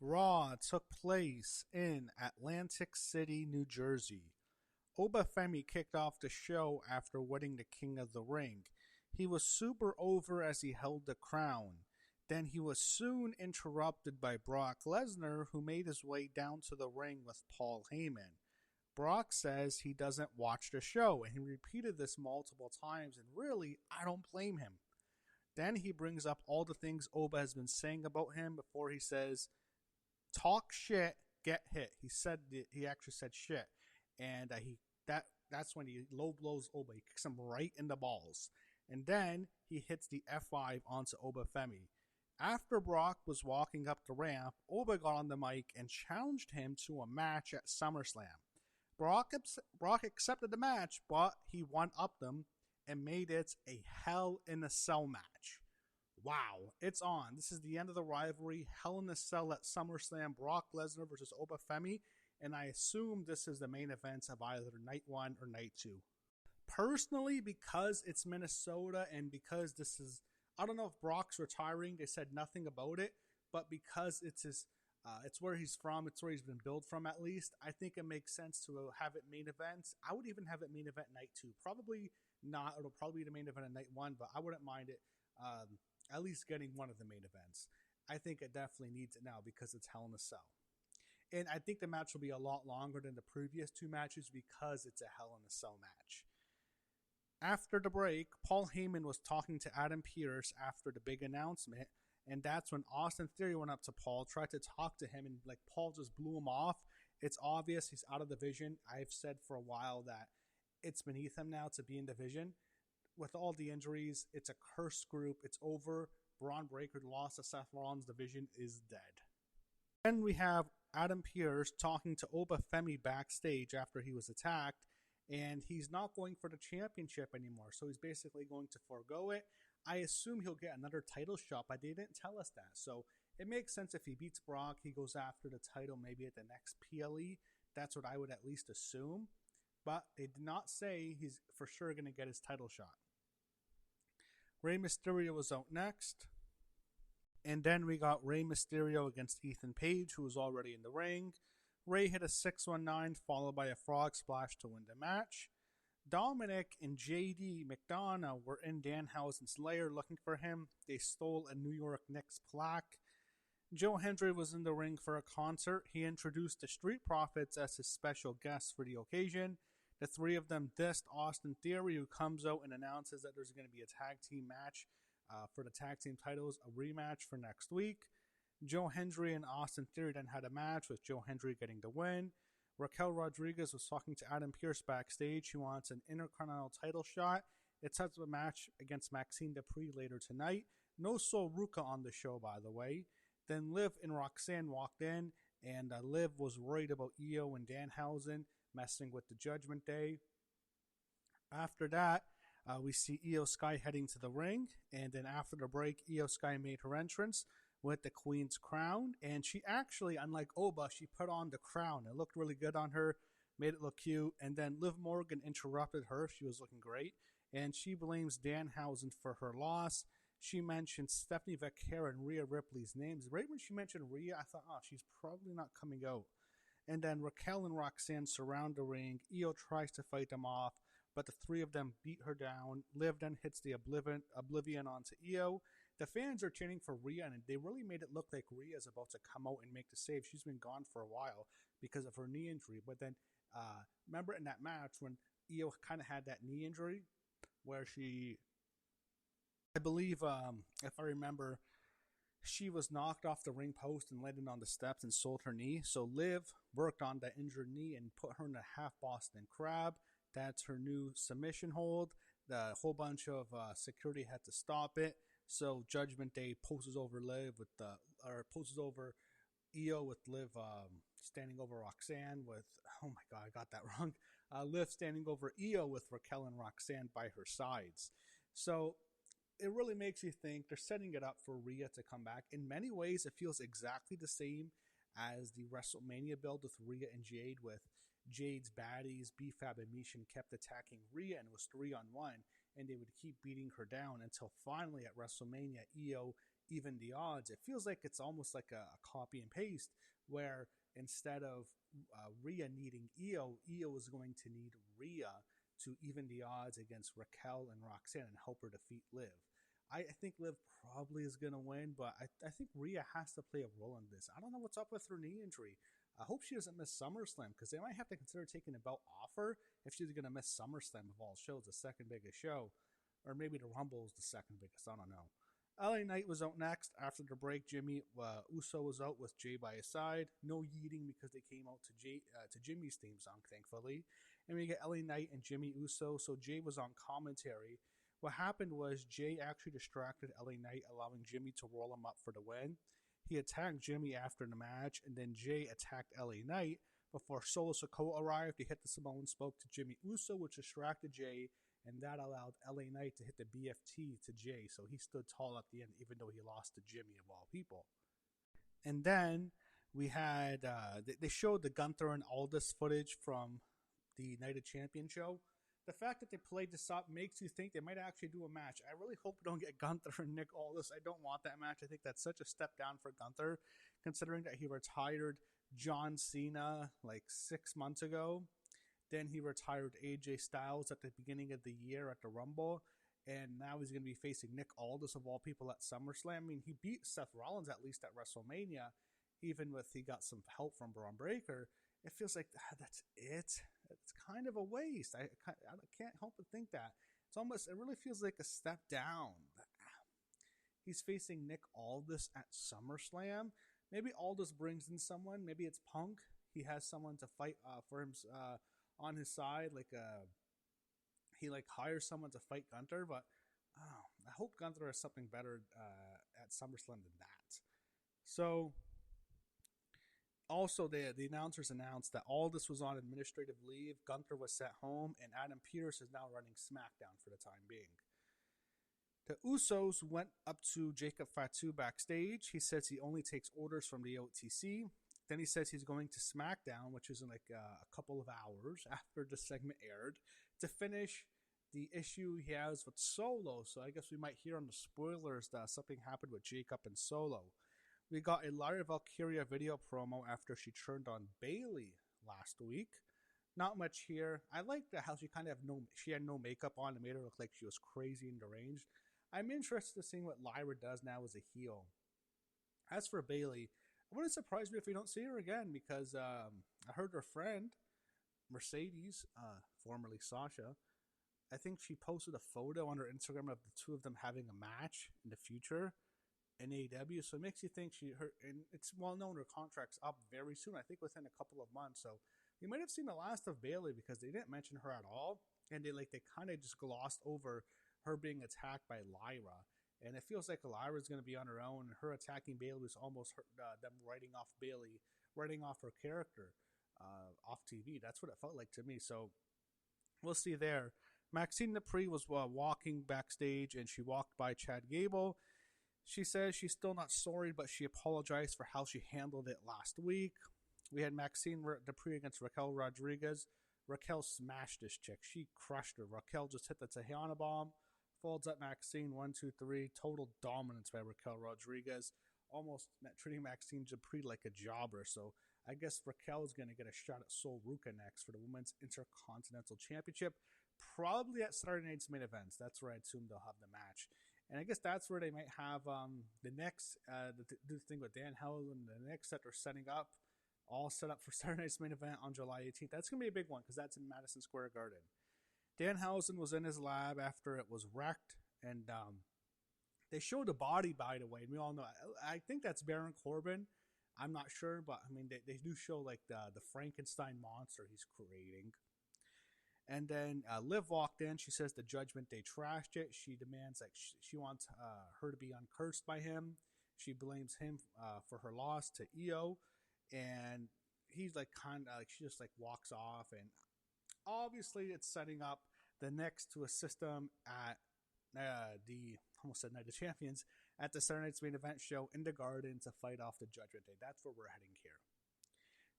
Raw took place in Atlantic City, New Jersey. Obafemi kicked off the show after winning the King of the Ring. He was super over as he held the crown. Then he was soon interrupted by Brock Lesnar, who made his way down to the ring with Paul Heyman. Brock says he doesn't watch the show, and he repeated this multiple times, and really, I don't blame him. Then he brings up all the things Oba has been saying about him before he says, talk shit, get hit. He actually said shit, and that's when he low blows Oba. He kicks him right in the balls, and then he hits the F5 onto Obafemi. After Brock was walking up the ramp, Oba got on the mic and challenged him to a match at SummerSlam. Brock accepted the match, but he one-upped him and made it a Hell in a Cell match. Wow, it's on. This is the end of the rivalry. Hell in a Cell at SummerSlam. Brock Lesnar versus Obafemi, and I assume this is the main event of either night 1 or night 2. Personally, because it's Minnesota and because this is, I don't know if Brock's retiring. They said nothing about it, but because it's where he's from, it's where he's been billed from at least, I think it makes sense to have it main event. I would even have it main event night 2. Probably not. It'll probably be the main event of night 1, but I wouldn't mind it at least getting one of the main events. I think it definitely needs it now because it's Hell in a Cell. And I think the match will be a lot longer than the previous 2 matches because it's a Hell in a Cell match. After the break, Paul Heyman was talking to Adam Pearce after the big announcement, and that's when Austin Theory went up to Paul, tried to talk to him, and Paul just blew him off. It's obvious he's out of the division. I've said for a while that it's beneath him now to be in division. With all the injuries, it's a cursed group. It's over. Braun Breaker lost to Seth Rollins. Division is dead. Then we have Adam Pearce talking to Obafemi backstage after he was attacked, and he's not going for the championship anymore, so he's basically going to forego it. I assume he'll get another title shot, but they didn't tell us that, so it makes sense if he beats Brock, he goes after the title maybe at the next PLE. That's what I would at least assume, but they did not say he's for sure going to get his title shot. Rey Mysterio was out next. And then we got Rey Mysterio against Ethan Page, who was already in the ring. Rey hit a 619 followed by a frog splash to win the match. Dominic and JD McDonough were in Danhausen's lair looking for him. They stole a New York Knicks plaque. Joe Hendry was in the ring for a concert. He introduced the Street Profits as his special guests for the occasion. The 3 of them dissed Austin Theory, who comes out and announces that there's going to be a tag team match for the tag team titles, a rematch for next week. Joe Hendry and Austin Theory then had a match with Joe Hendry getting the win. Raquel Rodriguez was talking to Adam Pearce backstage. She wants an Intercontinental title shot. It sets up a match against Maxine Dupree later tonight. No Sol Ruca on the show, by the way. Then Liv and Roxanne walked in, and Liv was worried about Io and Danhausen messing with the Judgment Day. After that, we see Io Sky heading to the ring, and then after the break, Io Sky made her entrance with the Queen's crown, and she actually, unlike Oba, she put on the crown. It looked really good on her, made it look cute, and then Liv Morgan interrupted her. She was looking great, and she blames Danhausen for her loss. She mentioned Stephanie Vaquera and Rhea Ripley's names. Right when she mentioned Rhea, I thought, oh, she's probably not coming out. And then Raquel and Roxanne surround the ring. Io tries to fight them off, but the 3 of them beat her down. Liv then hits the Oblivion onto Io. The fans are cheering for Rhea, and they really made it look like Rhea is about to come out and make the save. She's been gone for a while because of her knee injury. But then, remember in that match when Io kind of had that knee injury where she, I believe, if I remember, she was knocked off the ring post and landed on the steps and sold her knee. So Liv worked on that injured knee and put her in a half Boston Crab. That's her new submission hold. The whole bunch of security had to stop it. So Judgment Day poses over poses over Io with Liv standing over Roxanne with, oh my god, I got that wrong. Liv standing over Io with Raquel and Roxanne by her sides. So it really makes you think they're setting it up for Rhea to come back. In many ways, it feels exactly the same as the WrestleMania build with Rhea and Jade, with Jade's baddies, B-Fab and Mishin kept attacking Rhea, and it was 3-on-1, and they would keep beating her down until finally at WrestleMania, Io even the odds. It feels like it's almost like a copy and paste, where instead of Rhea needing Io is going to need Rhea to even the odds against Raquel and Roxanne and help her defeat Liv. I think Liv probably is going to win, but I think Rhea has to play a role in this. I don't know what's up with her knee injury. I hope she doesn't miss SummerSlam, because they might have to consider taking the belt off her if she's going to miss SummerSlam of all shows, the second biggest show. Or maybe the Rumble is the second biggest. I don't know. LA Knight was out next. After the break, Jimmy Uso was out with Jay by his side. No yeeting because they came out to Jimmy's theme song, thankfully. And we get LA Knight and Jimmy Uso. So Jay was on commentary. What happened was Jay actually distracted LA Knight, allowing Jimmy to roll him up for the win. He attacked Jimmy after the match, and then Jay attacked LA Knight. Before Solo Sikoa arrived, he hit the Samoan spoke to Jimmy Uso, which distracted Jay, and that allowed LA Knight to hit the BFT to Jay, so he stood tall at the end, even though he lost to Jimmy of all people. And then we had, they showed the Gunther and Aldis footage from the Night of Champions show. The fact that they played this up makes you think they might actually do a match. I really hope we don't get Gunther and Nick Aldis. I don't want that match. I think that's such a step down for Gunther, considering that he retired John Cena like 6 months ago. Then he retired AJ Styles at the beginning of the year at the Rumble. And now he's going to be facing Nick Aldis of all people at SummerSlam. I mean, he beat Seth Rollins at least at WrestleMania, even with he got some help from Braun Breaker. It feels like that's it. It's kind of a waste. I can't help but think that. It really feels like a step down. He's facing Nick Aldis at SummerSlam. Maybe Aldis brings in someone. Maybe it's Punk. He has someone to fight for him on his side. He hires someone to fight Gunther. But I hope Gunther has something better at SummerSlam than that. So, also, the announcers announced that Aldis was on administrative leave, Gunther was sent home, and Adam Pearce is now running SmackDown for the time being. The Usos went up to Jacob Fatu backstage. He says he only takes orders from the OTC. Then he says he's going to SmackDown, which is in a couple of hours after the segment aired, to finish the issue he has with Solo. So I guess we might hear on the spoilers that something happened with Jacob and Solo. We got a Lyra Valkyria video promo after she turned on Bayley last week. Not much here. I liked how she she had no makeup on. It made her look like she was crazy and deranged. I'm interested in seeing what Lyra does now as a heel. As for Bayley, it wouldn't surprise me if we don't see her again, because I heard her friend, Mercedes, formerly Sasha, I think she posted a photo on her Instagram of the two of them having a match in the future in AEW, so it makes you think and it's well known her contract's up very soon, I think within a couple of months, so you might have seen the last of Bayley because they didn't mention her at all, and they kind of just glossed over her being attacked by Lyra, and it feels like Lyra's going to be on her own, and her attacking Bayley was almost them writing off her character off TV. That's what it felt like to me, so we'll see there. Maxine Dupree was walking backstage, and she walked by Chad Gable. She says she's still not sorry, but she apologized for how she handled it last week. We had Maxine Dupree against Raquel Rodriguez. Raquel smashed this chick. She crushed her. Raquel just hit the Tejana bomb. Folds up Maxine, 1, 2, 3. Total dominance by Raquel Rodriguez. Almost treating Maxine Dupree like a jobber. So I guess Raquel is going to get a shot at Sol Ruca next for the Women's Intercontinental Championship. Probably at Saturday Night's Main Events. That's where I assume they'll have the match. And I guess that's where they might have the next, the thing with Dan Howland, the next that they're setting up, all set up for Saturday Night's Main Event on July 18th. That's going to be a big one because that's in Madison Square Garden. Danhausen was in his lab after it was wrecked, and they showed a body, by the way, and we all know, I think that's Baron Corbin. I'm not sure, but I mean, they do show the Frankenstein monster he's creating. And then Liv walked in. She says the Judgment Day trashed it. She demands she wants her to be uncursed by him. She blames him for her loss to Io, and he's she just walks off. And obviously, it's setting up the next to a system at almost said Night of Champions at the Saturday Night's Main Event show in the Garden to fight off the Judgment Day. That's where we're heading here.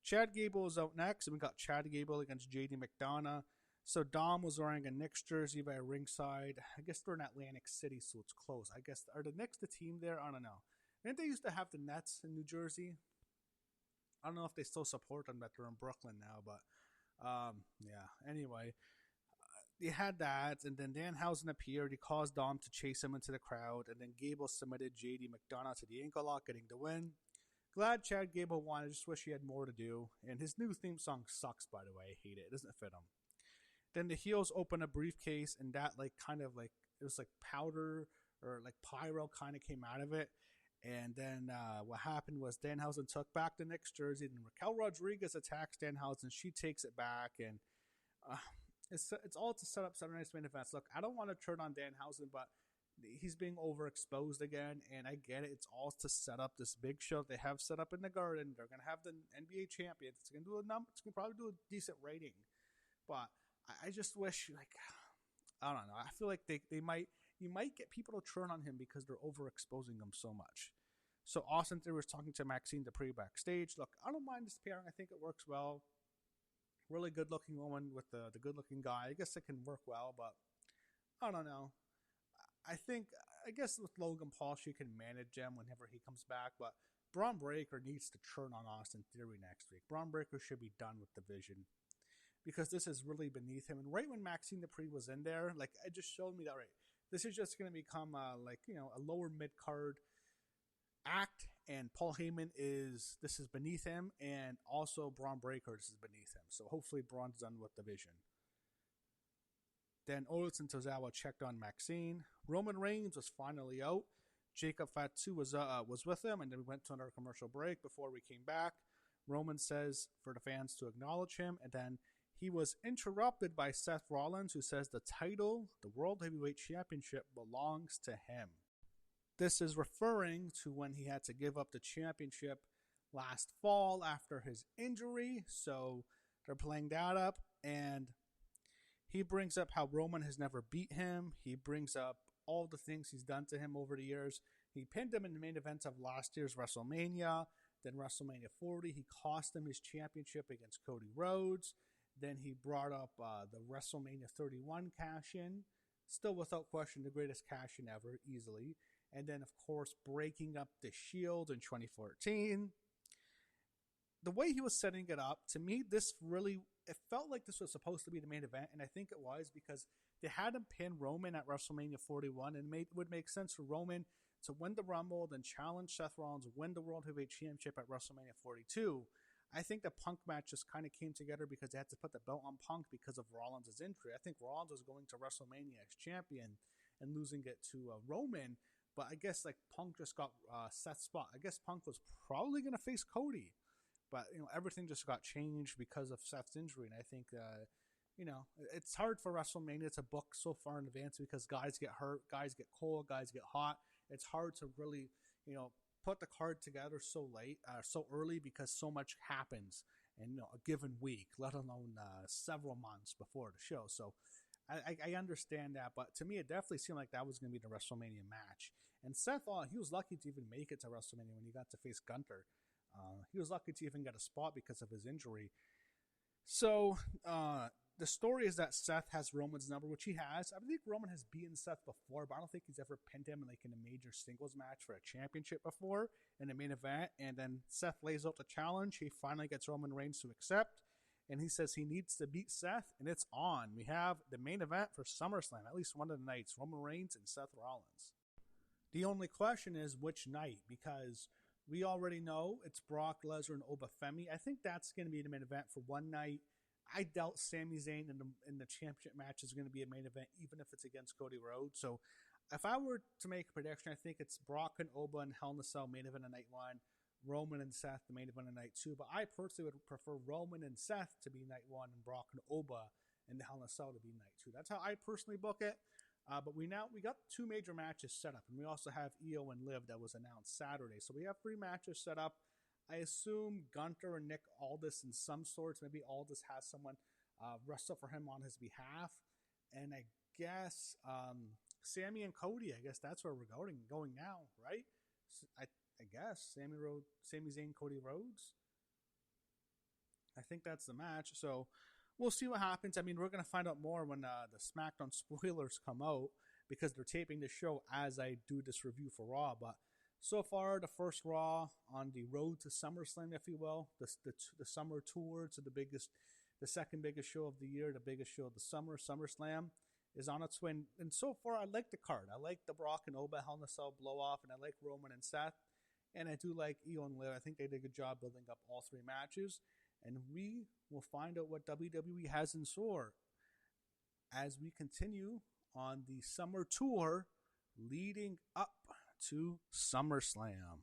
Chad Gable is out next, and we got Chad Gable against JD McDonough. So Dom was wearing a Knicks jersey by ringside. I guess they're in Atlantic City, so it's close. I guess are the Knicks the team there? I don't know. Didn't they used to have the Nets in New Jersey? I don't know if they still support them, but they're in Brooklyn now. But yeah. Anyway, they had that, and then Danhausen appeared. He caused Dom to chase him into the crowd, and then Gable submitted JD McDonough to the ankle lock, getting the win. Glad Chad Gable won. I just wish he had more to do. And his new theme song sucks, by the way. I hate it. It doesn't fit him. Then the heels open a briefcase, and that it was like powder or like pyro kind of came out of it. And then what happened was Danhausen took back the Knicks jersey, and Raquel Rodriguez attacks Danhausen. She takes it back, and it's all to set up Saturday Night's main events. Look, I don't want to turn on Danhausen, but he's being overexposed again, and I get it. It's all to set up this big show they have set up in the Garden. They're gonna have the NBA champions. It's gonna do It's gonna probably do a decent rating, but I just wish, like, I don't know. I feel like you might get people to turn on him because they're overexposing him so much. So Austin Theory was talking to Maxine Dupree backstage. Look, I don't mind this pairing. I think it works well. Really good looking woman with the good looking guy. I guess it can work well, but I don't know. I guess with Logan Paul, she can manage him whenever he comes back, but Braun Breaker needs to turn on Austin Theory next week. Braun Breaker should be done with division because this is really beneath him. And right when Maxine Dupree was in there, like, it just showed me that, right, this is just going to become a lower mid card act, and Paul Heyman is beneath him, and also Braun Breaker is beneath him. So hopefully Braun's done with division. Then Otis and Tozawa checked on Maxine. Roman Reigns was finally out. Jacob Fatu was with him, and then we went to another commercial break. Before we came back, Roman says for the fans to acknowledge him, and then he was interrupted by Seth Rollins, who says the title, the World Heavyweight Championship, belongs to him. This is referring to when he had to give up the championship last fall after his injury. So they're playing that up, and he brings up how Roman has never beat him. He brings up all the things he's done to him over the years. He pinned him in the main events of last year's WrestleMania, then WrestleMania 40. He cost him his championship against Cody Rhodes. Then he brought up the WrestleMania 31 cash-in. Still, without question, the greatest cash-in ever, easily. And then, of course, breaking up the Shield in 2014. The way he was setting it up, to me, it felt like this was supposed to be the main event, and I think it was because they had him pin Roman at WrestleMania 41, and it would make sense for Roman to win the Rumble, then challenge Seth Rollins, win the World Heavyweight Championship at WrestleMania 42. I think the Punk match just kind of came together because they had to put the belt on Punk because of Rollins' injury. I think Rollins was going to WrestleMania as champion and losing it to Roman, but I guess like Punk just got Seth's spot. I guess Punk was probably going to face Cody, but everything just got changed because of Seth's injury, and I think it's hard for WrestleMania to book so far in advance because guys get hurt, guys get cold, guys get hot. It's hard to really put the card together so early because so much happens in a given week, let alone several months before the show. So I understand that, but to me, it definitely seemed like that was going to be the WrestleMania match. And Seth, he was lucky to even make it to WrestleMania when he got to face Gunther. He was lucky to even get a spot because of his injury. So the story is that Seth has Roman's number, which he has. I think Roman has beaten Seth before, but I don't think he's ever pinned him in a major singles match for a championship before in the main event. And then Seth lays out the challenge. He finally gets Roman Reigns to accept, and he says he needs to beat Seth, and it's on. We have the main event for SummerSlam, at least one of the nights, Roman Reigns and Seth Rollins. The only question is which night, because we already know it's Brock Lesnar and Oba Femi. I think that's going to be the main event for one night. I doubt Sami Zayn in the championship match is going to be a main event, even if it's against Cody Rhodes. So if I were to make a prediction, I think it's Brock and Oba and Hell in a Cell main event of night one, Roman and Seth the main event of night two. But I personally would prefer Roman and Seth to be night one and Brock and Oba and the Hell in a Cell to be night two. That's how I personally book it. But we got two major matches set up, and we also have Io and Liv that was announced Saturday. So we have 3 matches set up. I assume Gunther and Nick Aldis in some sorts. Maybe Aldis has someone wrestle for him on his behalf. And I guess Sami and Cody, I guess that's where we're going now, right? So I guess Sami Zayn, Cody Rhodes. I think that's the match. So we'll see what happens. I mean, we're going to find out more when the SmackDown spoilers come out because they're taping the show as I do this review for Raw. But so far, the first Raw on the road to SummerSlam, if you will, the summer tour to the second biggest show of the year, the biggest show of the summer, SummerSlam, is on its way. And so far, I like the card. I like the Brock and Oba Hell in a Cell blow off, and I like Roman and Seth. And I do like Io and Liv. I think they did a good job building up all three matches. And we will find out what WWE has in store as we continue on the summer tour leading up to SummerSlam.